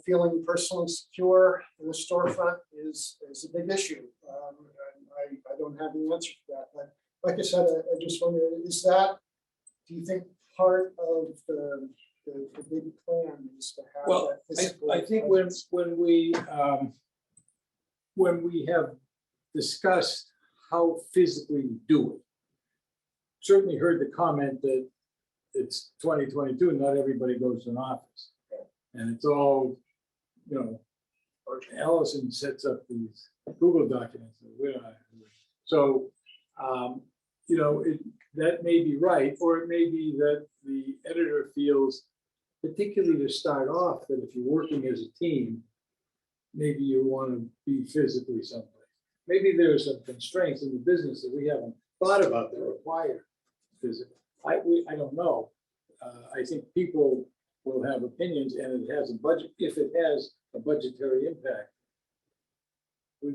feeling personally secure in the storefront is a big issue. And I don't have the answer to that. But like I said, I just wonder, do you think part of the big plan is to have Well, that physical I think presence? when we have discussed how physically we do it, certainly heard the comment that it's 2022 and not everybody goes to an office. And it's all, Allison sets up these Google documents. That we're not doing. So, that may be right, or it may be that the editor feels, particularly to start off, that if you're working as a team, maybe you want to be physically someplace. Maybe there are some constraints in the business that we haven't thought about that require physical. I don't know. I think people will have opinions, and it has a budget. If it has a budgetary impact, we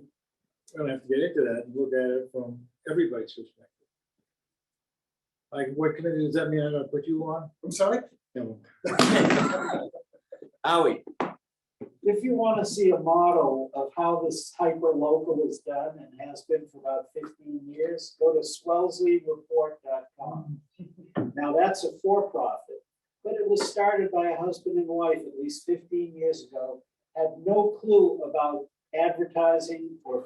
don't have to get into that and look at it from everybody's perspective. Like, what committee does that mean? I'm going to put you on? I'm sorry? No. Howie. If you want to see a model of how this hyper-local is done and has been for about 15 years, go to swellesley.report.com. Now, that's a for-profit, but it was started by a husband and wife at least 15 years ago, had no clue about advertising or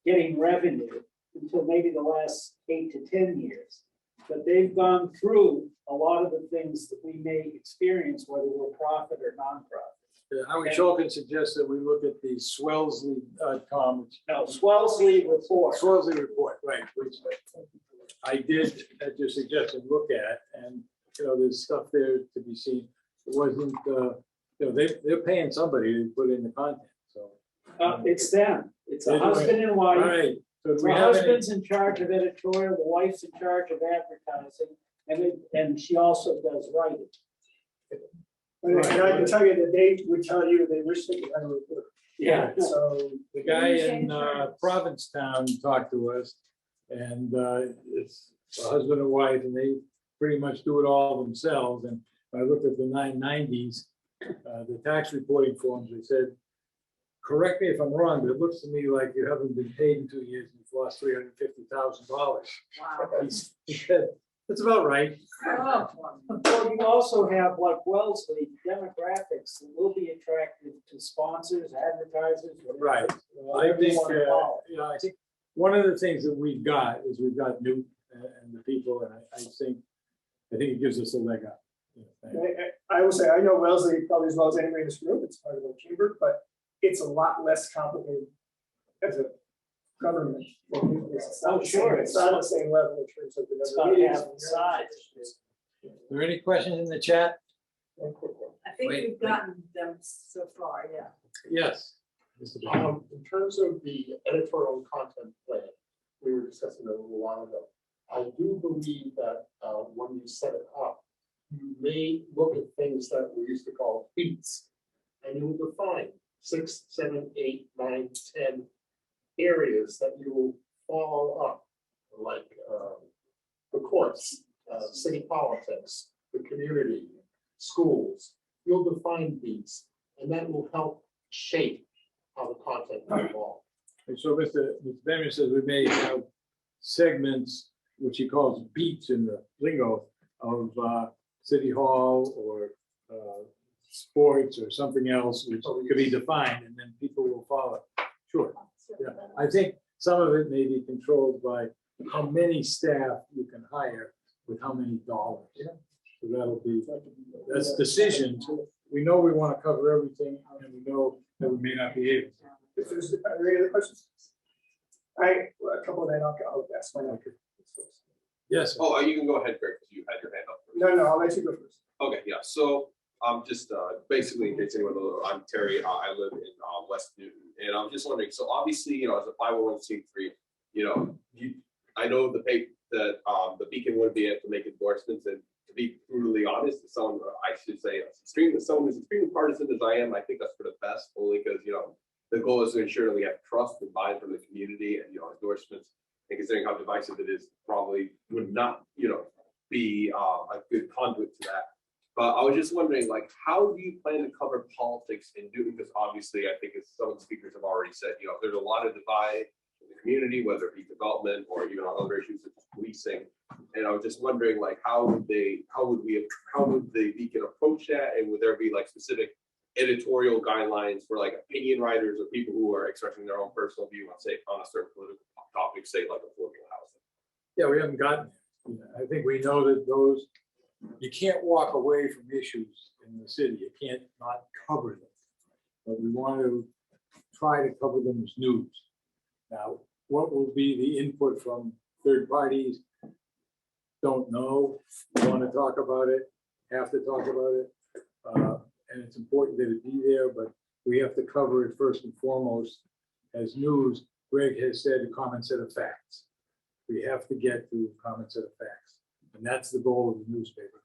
getting revenue until maybe the last 8 to 10 years. But they've gone through a lot of the things that we may experience, whether we're profit or nonprofit. Howie Shulkin suggests that we look at the Swellesley.com. No, Swellesley Report. Swellesley Report, right, which I did, at your suggestion, look at, and, there's stuff there to be seen. It wasn't, they're paying somebody to put in the content, so. It's them. It's a husband and wife. Right. So do The we have any? husband's in charge of editorial, the wife's in charge of advertising, and she also does writing. And I can tell you that they would tell you they wish they could have a report. Yeah. So the guy in Provincetown talked to us, and it's a husband and wife, and they pretty much do it all themselves. And I looked at the 990s, the tax reporting forms. They said, correct me if I'm wrong, but it looks to me like you haven't been paid in 2 years and you've lost $350,000. Wow. He said, that's about right. Oh. Well, you also have, like Wellesley, demographics that will be attractive to sponsors, advertisers. whatever- Right. Well, I whatever you think, want to call it. I think one of the things that we've got is we've got Newt and the people, and I think it gives us a leg up. I will say, I know Wellesley probably as well as anybody in this room, it's part of the chamber, but it's a lot less complicated as a government. It's not Oh, the sure. same- It's not the same level in terms of the It's number not of meetings. half the size. Are there any questions in the chat? I think Wait, we've gotten them so far, yeah. Yes. Mr. Bishop. In terms of the editorial content plan, we were discussing it a little while ago. I do believe that when you set it up, you may look at things that we used to call beats, and you will define 6, 7, 8, 9, 10 areas that you will follow up, like the courts, city politics, the community, schools. You'll define these, and that will help shape how the content will evolve. And so Mr. Benjamin says we may have segments, which he calls beats in the lingo, of City Hall or sports or something else, which could be defined, and then people will follow. Sure. Yeah. I think some of it may be controlled by how many staff you can hire with how many dollars. So that's decisions. We know we want to cover everything, and we know that we may not be able to. If there's, are there any other questions? A couple of that, I'll ask my own. Yes. Oh, you can go ahead, Greg, because you had your hand up. No, I'll let you go first. Okay, yeah, so just basically, in case anyone knows, I'm Terry. I live in West Newton, and I'm just wondering, so obviously, as a 501c3, I know the paper that the Beacon would be able to make endorsements, and to be brutally honest, I should say, someone as extremely partisan as I am, I think that's for the best, only because, the goal is to ensure that we have trust and buy-in from the community and, endorsements. And considering how divisive it is, probably would not, be a good conduit to that. But I was just wondering, like, how do you plan to cover politics in Newton? Because obviously, I think as some of the speakers have already said, there's a lot of divide in the community, whether it be development or even on other issues such as policing. And I was just wondering, like, how would the Beacon approach that? And would there be like specific editorial guidelines for like opinion writers or people who are expressing their own personal view on, say, on a certain political topic, say like affordable housing? Yeah, we haven't gotten, I think we know that those, you can't walk away from issues in the city. You can't not cover them. But we want to try to cover them as news. Now, what will be the input from third parties? Don't know. Want to talk about it, have to talk about it. And it's important that it be there, but we have to cover it first and foremost as news. Greg has said a common set of facts. We have to get to a common set of facts. And that's the goal of the newspaper.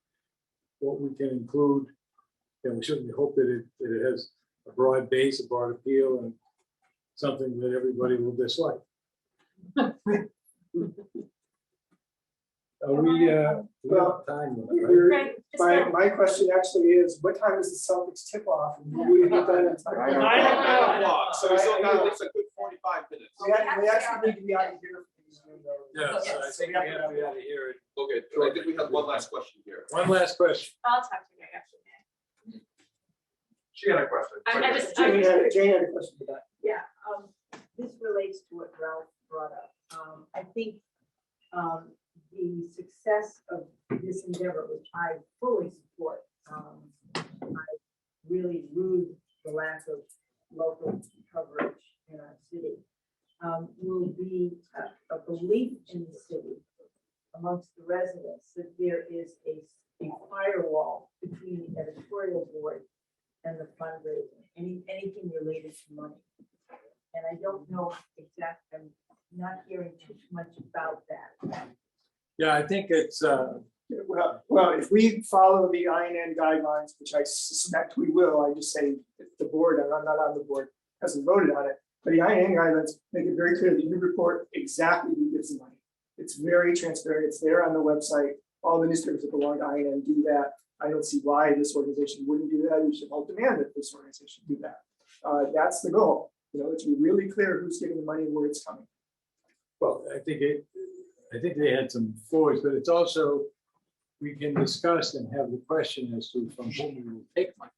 What we can include, and we certainly hope that it has a broad base, a broad appeal, and something that everybody will dislike. Well, time limit, right? my question actually is, what time is the Celtics tip off? And will we get done in time? 9 o'clock, so we still got it's a good 45 minutes. We actually need to be out of here. Yeah, so I think we have to be out of here. Okay, so I think we have one last question here. One last question. I'll talk to you after. She had a question. Jane had a question for that. Yeah, this relates to what Ralph brought up. I think the success of this endeavor, which I fully support, I really rue the lack of local coverage in our city, will be a belief in the city amongst the residents that there is a firewall between the editorial board and the fundraising, anything related to money. And I don't know exactly, I'm not hearing too much about that. Yeah, I think it's, well, if we follow the INN guidelines, which I suspect we will, I just say the board, and I'm not on the board, hasn't voted on it, but the INN guidelines make it very clear that you report exactly who gives the money. It's very transparent. It's there on the website. All the newspapers that belong to INN do that. I don't see why this organization wouldn't do that. We should all demand that this organization do that. That's the goal. To be really clear who's getting the money and where it's coming. well, I think they had some flaws, but it's also, we can discuss and have the question as to from whom we will take money.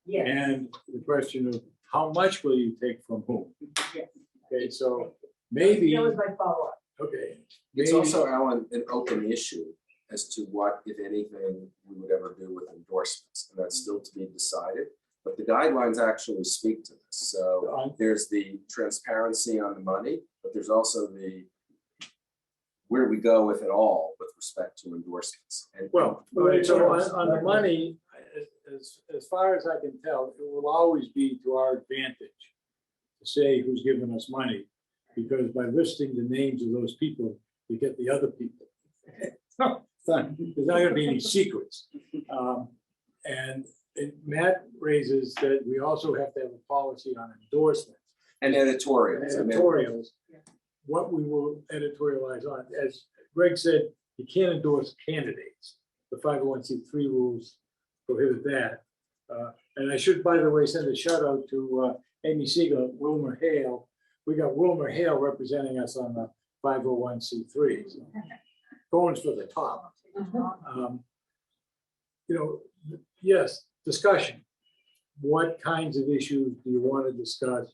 Yes. And the question of how much will you take from whom? Yes. Okay, so maybe, That was my follow-up. okay. It's maybe- also, Alan, an open issue as to what, if anything, we would ever do with endorsements, and that's still to be decided. But the guidelines actually speak to this. So there's the transparency on the money, but there's also the where we go with it all with respect to endorsements. And Well, so on the money, as far as I can tell, it will always be to our advantage to say who's giving us money, because by listing the names of those people, you get the other people. There's not gonna be any secrets. And Matt raises that we also have to have a policy on endorsements. and editorials. Editorials, what we will editorialize on. As Greg said, you can't endorse candidates. The 501c3 rules prohibit that. And I should, by the way, send a shout out to Amy Siegel, Wilmer Hale. We got Wilmer Hale representing us on the 501c3. So going for the top. Yes, discussion. What kinds of issues do you want to discuss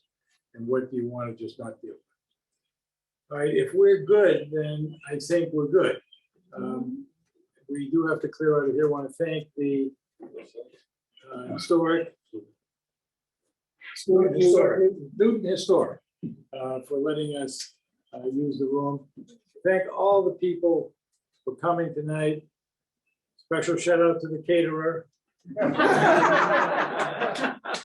and what do you want to just not deal with? All right, if we're good, then I think we're good. We do have to clear out of here. I want to thank the Newton Historic for letting us use the room. Thank all the people for coming tonight. Special shout out to the caterer.